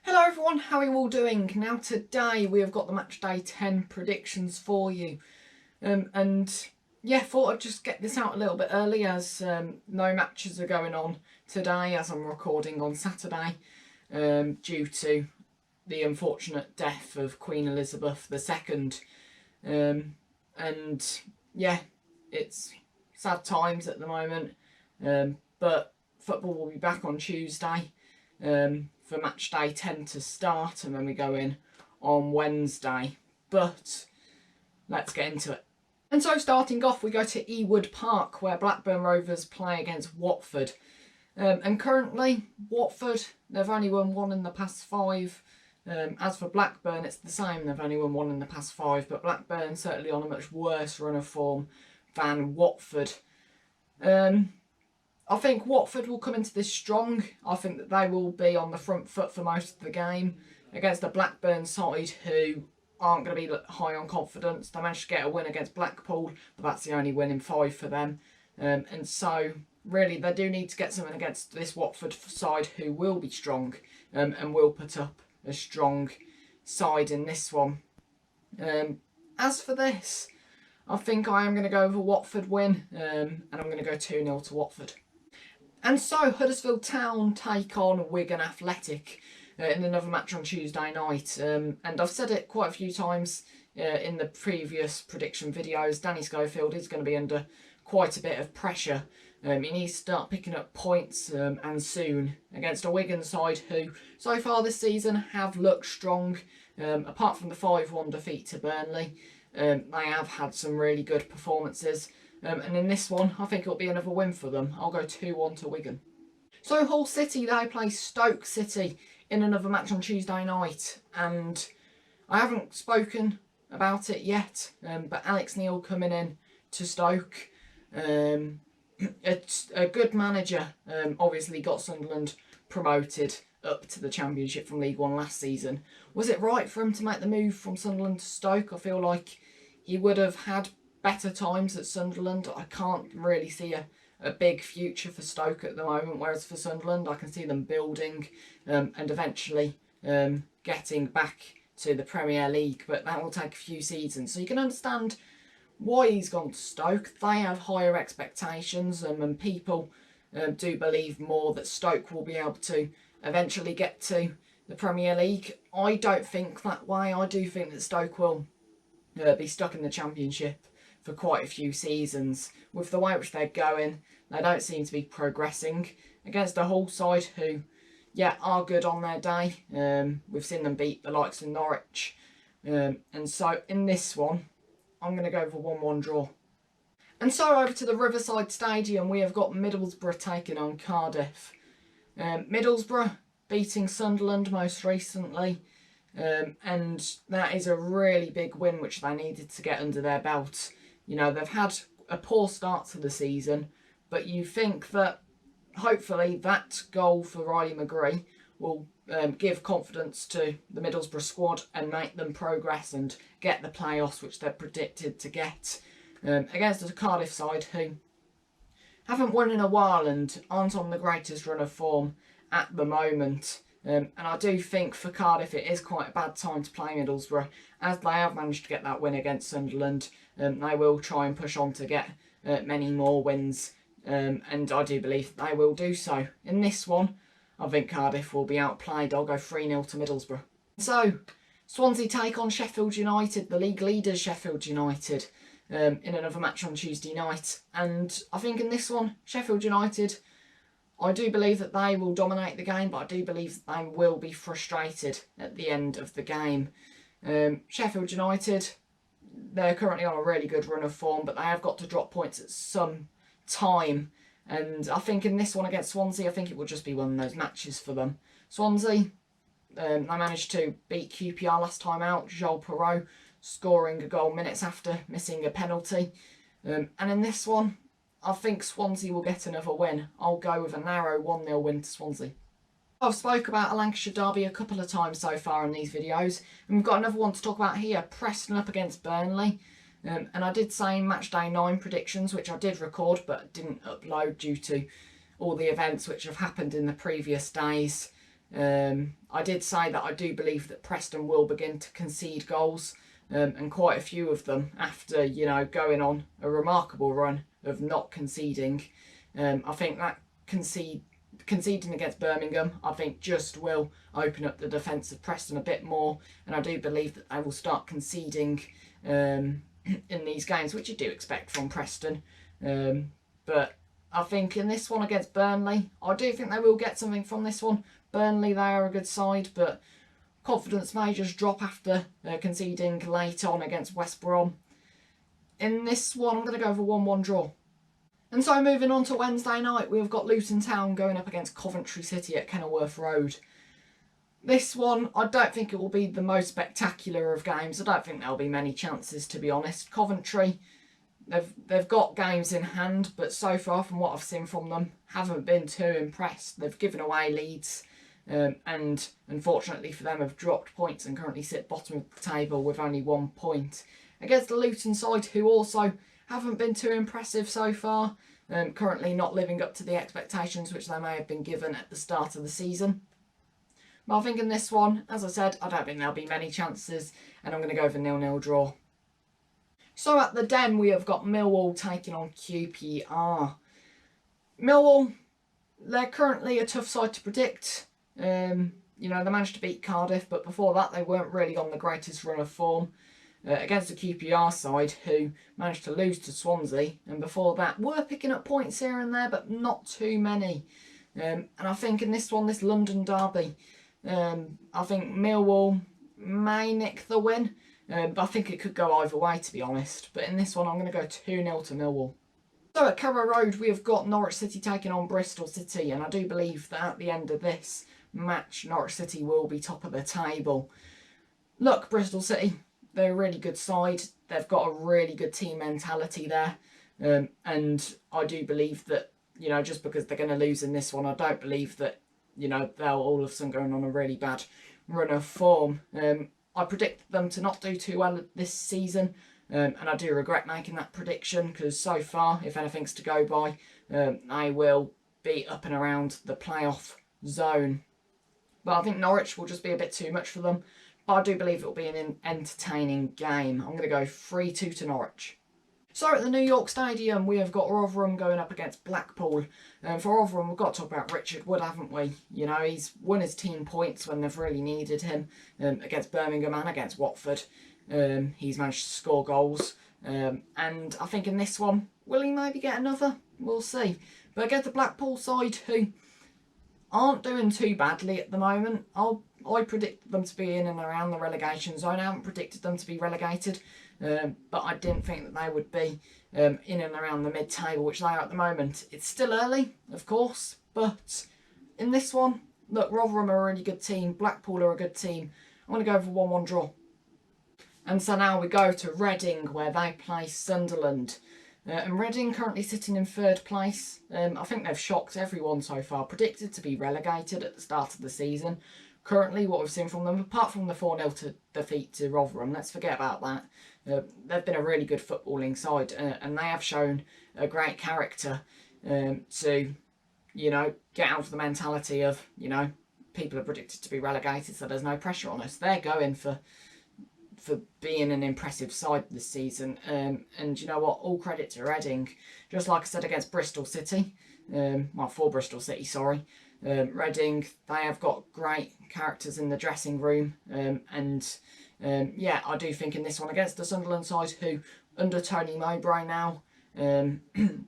Hello everyone, how are you all doing? Now today we have got the match day 10 predictions for you. Thought I'd just get this out a little bit early as no matches are going on today as I'm recording on Saturday due to the unfortunate death of Queen Elizabeth II. It's sad times at the moment, but football will be back on Tuesday for match day 10 to start, and then we go in on Wednesday. But let's get into it. And so starting off, we go to Ewood Park where Blackburn Rovers play against Watford. And currently, Watford, they've only won one in the past 5. As for Blackburn, it's the same. They've only won one in the past 5, but Blackburn certainly on a much worse run of form than Watford. I think Watford will come into this strong. I think that they will be on the front foot for most of the game against a Blackburn side who aren't going to be high on confidence. They managed to get a win against Blackpool, but that's the only win in 5 for them. And so, really, they do need to get something against this Watford side who will be strong and will put up a strong side in this one. As for this, I think I am going to go with a Watford win, and I'm going to go 2-0 to Watford. And so Huddersfield Town take on Wigan Athletic in another match on Tuesday night. And I've said it quite a few times in the previous prediction videos. Danny Schofield is going to be under quite a bit of pressure. He needs to start picking up points and soon against a Wigan side who so far this season have looked strong. Apart from the 5-1 defeat to Burnley, they have had some really good performances. And in this one, I think it'll be another win for them. I'll go 2-1 to Wigan. So Hull City, they play Stoke City in another match on Tuesday night. And I haven't spoken about it yet, but Alex Neil coming in to Stoke. It's a good manager. Obviously got Sunderland promoted up to the Championship from League One last season. Was it right for him to make the move from Sunderland to Stoke? I feel like he would have had better times at Sunderland. I can't really see a big future for Stoke at the moment, whereas for Sunderland I can see them building and eventually getting back to the Premier League, but that will take a few seasons. So you can understand why he's gone to Stoke. They have higher expectations and people do believe more that Stoke will be able to eventually get to the Premier League. I don't think that way. I do think that Stoke will be stuck in the Championship for quite a few seasons. With the way which they're going, they don't seem to be progressing against a Hull side who, are good on their day. We've seen them beat the likes of Norwich. And so in this one, I'm going to go for 1-1 draw. And so over to the Riverside Stadium, we have got Middlesbrough taking on Cardiff. Middlesbrough beating Sunderland most recently. And that is a really big win which they needed to get under their belt. You know, they've had a poor start to the season, but you think that hopefully that goal for Riley McGree will give confidence to the Middlesbrough squad and make them progress and get the playoffs which they're predicted to get against the Cardiff side who haven't won in a while and aren't on the greatest run of form at the moment. And I do think for Cardiff it is quite a bad time to play Middlesbrough, as they have managed to get that win against Sunderland. They will try and push on to get many more wins, and I do believe they will do so. In this one, I think Cardiff will be outplayed. I'll go 3-0 to Middlesbrough. So, Swansea take on Sheffield United, the league leaders Sheffield United, in another match on Tuesday night. And I think in this one, Sheffield United, I do believe that they will dominate the game, but I do believe that they will be frustrated at the end of the game. Sheffield United, they're currently on a really good run of form, but they have got to drop points at some time. And I think in this one against Swansea, I think it will just be one of those matches for them. Swansea, they managed to beat QPR last time out. Joel Perreault scoring a goal minutes after missing a penalty. And in this one, I think Swansea will get another win. I'll go with a narrow 1-0 win to Swansea. I've spoke about a Lancashire Derby a couple of times so far in these videos, and we've got another one to talk about here, Preston up against Burnley. And I did say match day 9 predictions, which I did record but didn't upload due to all the events which have happened in the previous days. I did say that I do believe that Preston will begin to concede goals, and quite a few of them after, you know, going on a remarkable run of not conceding. I think that conceding against Birmingham, I think, just will open up the defence of Preston a bit more, and I do believe that they will start conceding in these games, which you do expect from Preston. But I think in this one against Burnley, I do think they will get something from this one. Burnley, they are a good side, but confidence may just drop after conceding late on against West Brom. In this one, I'm going to go for 1-1 draw. And so moving on to Wednesday night, we've got Luton Town going up against Coventry City at Kenilworth Road. This one, I don't think it will be the most spectacular of games. I don't think there'll be many chances, to be honest. Coventry, they've got games in hand, but so far from what I've seen from them, haven't been too impressed. They've given away leads, and unfortunately for them have dropped points and currently sit bottom of the table with only 1 point. Against the Luton side, who also haven't been too impressive so far, currently not living up to the expectations which they may have been given at the start of the season. But I think in this one, as I said, I don't think there'll be many chances, and I'm going to go for 0-0 draw. So at the Den, we have got Millwall taking on QPR. Millwall, they're currently a tough side to predict. You know, they managed to beat Cardiff, but before that they weren't really on the greatest run of form. Against the QPR side, who managed to lose to Swansea, and before that were picking up points here and there, but not too many. And I think in this one, this London derby, I think Millwall may nick the win, but I think it could go either way, to be honest. But in this one, I'm going to go 2-0 to Millwall. So at Carrow Road, we have got Norwich City taking on Bristol City, and I do believe that at the end of this match, Norwich City will be top of the table. Look, Bristol City, they're a really good side. They've got a really good team mentality there. And I do believe that, you know, just because they're going to lose in this one, I don't believe that, you know, they'll all of a sudden go on a really bad run of form. I predict them to not do too well this season. And I do regret making that prediction, because so far, if anything's to go by, they will be up and around the playoff zone. But I think Norwich will just be a bit too much for them. But I do believe it will be an entertaining game. I'm going to go 3-2 to Norwich. So at the New York Stadium, we have got Rotherham going up against Blackpool. For Rotherham, we've got to talk about Richard Wood, haven't we? You know, he's won his team points when they've really needed him, against Birmingham and against Watford. He's managed to score goals. And I think in this one, will he maybe get another? We'll see. But against the Blackpool side, who aren't doing too badly at the moment, I predicted them to be in and around the relegation zone. I haven't predicted them to be relegated, but I didn't think that they would be in and around the mid-table, which they are at the moment. It's still early, of course, but in this one, look, Rotherham are a really good team. Blackpool are a good team. I'm going to go for 1-1 draw. And so now we go to Reading, where they play Sunderland. And Reading currently sitting in 3rd place. I think they've shocked everyone so far. Predicted to be relegated at the start of the season. Currently, what we've seen from them, apart from the 4-0 defeat to Rotherham, let's forget about that. They've been a really good footballing side, and they have shown a great character to, you know, get out of the mentality of, you know, people are predicted to be relegated, so there's no pressure on us. They're going for being an impressive side this season, and you know what, all credit to Reading. Just like I said against Bristol City, well, for Bristol City, sorry, Reading, they have got great characters in the dressing room, and yeah, I do think in this one against the Sunderland side, who under Tony Mowbray now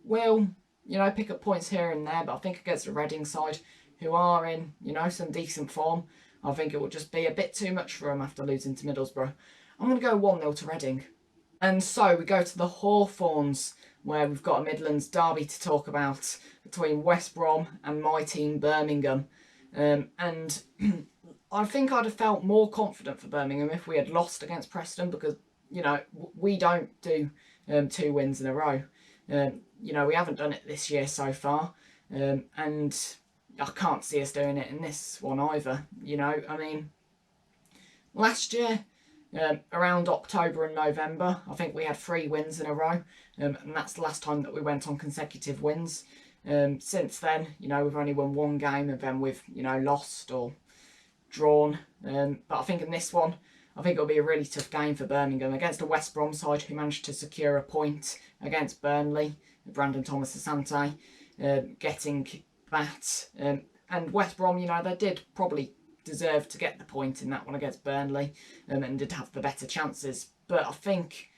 will, you know, pick up points here and there, but I think against the Reading side, who are in, you know, some decent form, I think it will just be a bit too much for them after losing to Middlesbrough. I'm going to go 1-0 to Reading. And so we go to the Hawthorns, where we've got a Midlands derby to talk about between West Brom and my team Birmingham. And I think I'd have felt more confident for Birmingham if we had lost against Preston, because, you know, we don't do 2 wins in a row. You know, we haven't done it this year so far. And I can't see us doing it in this one either. You know, I mean, last year, around October and November, I think we had 3 wins in a row, and that's the last time that we went on consecutive wins. Since then, you know, we've only won 1 game, and then we've, you know, lost or drawn. But I think in this one, I think it'll be a really tough game for Birmingham against a West Brom side who managed to secure a point against Burnley. Brandon Thomas Asante getting that. And West Brom, you know, they did probably deserve to get the point in that one against Burnley and did have the better chances. But I think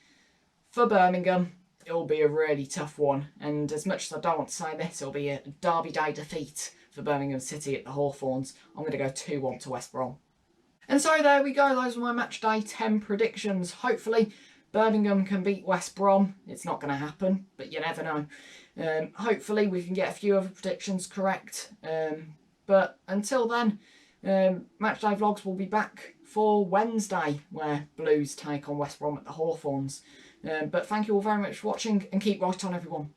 for Birmingham, it'll be a really tough one. And as much as I don't want to say this, it'll be a Derby Day defeat for Birmingham City at the Hawthorns. I'm going to go 2-1 to West Brom. And so there we go. Those are my match day 10 predictions. Hopefully Birmingham can beat West Brom. It's not going to happen, but you never know. Hopefully we can get a few other predictions correct. But until then, Matchday Vlogs will be back for Wednesday, where Blues take on West Brom at the Hawthorns. But thank you all very much for watching, and keep right on, everyone.